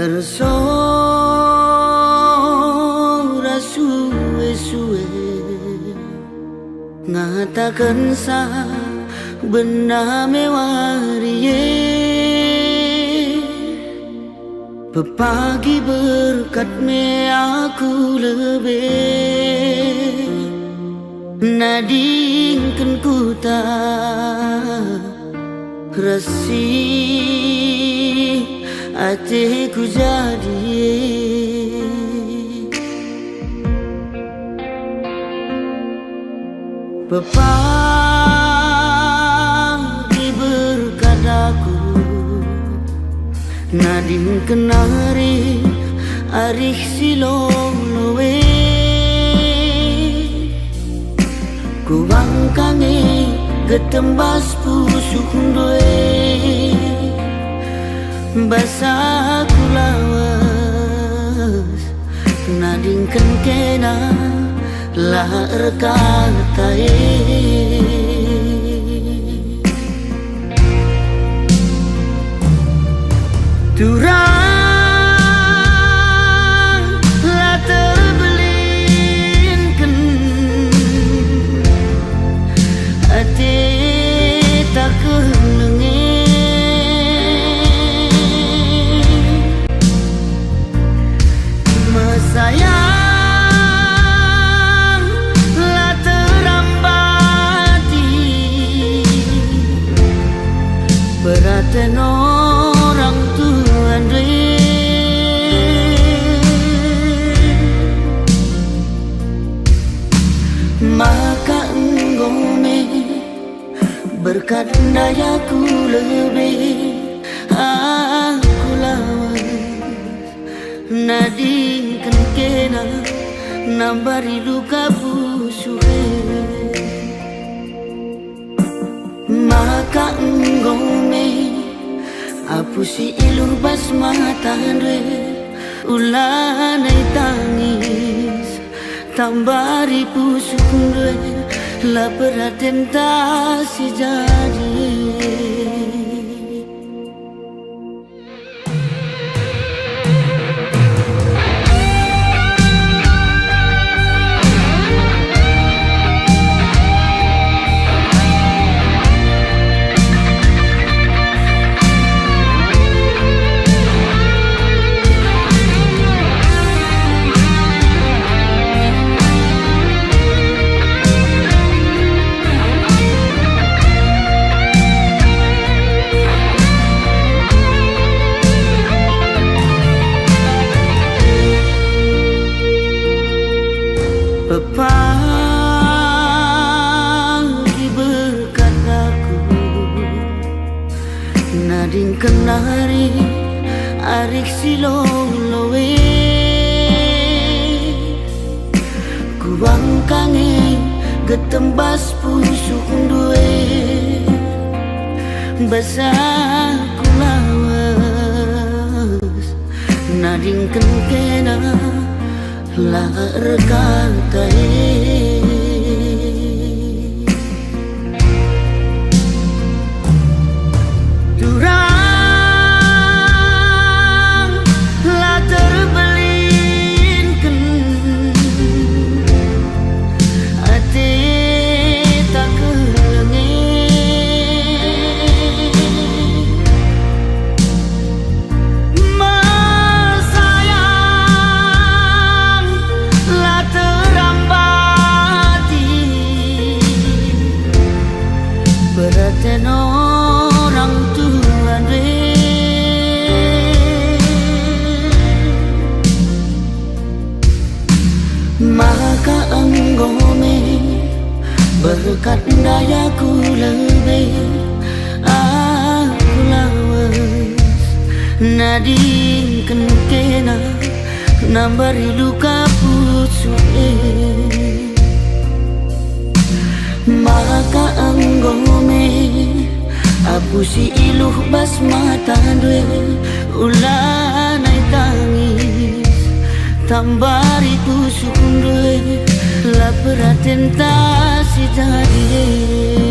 Kerso suwe-suwe ngatakan sa benda mewariye pepagi berkat me aku lebih nadingkan ku tak resi hatiku jadi pepagi berkat aku nading kenari arih silong lowe ku bangkangi getembas pusuk doe basa ku lawas nading kena lahar katai turang lah terbelinkan hati tak kelengi mesayang lah terambati beraten orang Tuhan maka enggone berkat dayaku lebih aku lawan nadingkan kena nambari luka busuhe maka enggone apusi iluh bas mata dwe ulanai tangis tambari pusuk dwe la perhatian tak si jadi pepagi berkat aku nading kenari arik silong lowe ku bangkangi getembas pusuk duwe basah ku lawas nading kena lahar katai turang lah terbelinkan hati tak kelengi beratan orang Tuhan maka enggone berkat dayaku lebih aku lawas nadingkan kena nambari luka pusuke maka anggone apusi iluh bas mata dwe ulanai tangis tambari pusuk dwe la perhatian tak si jadi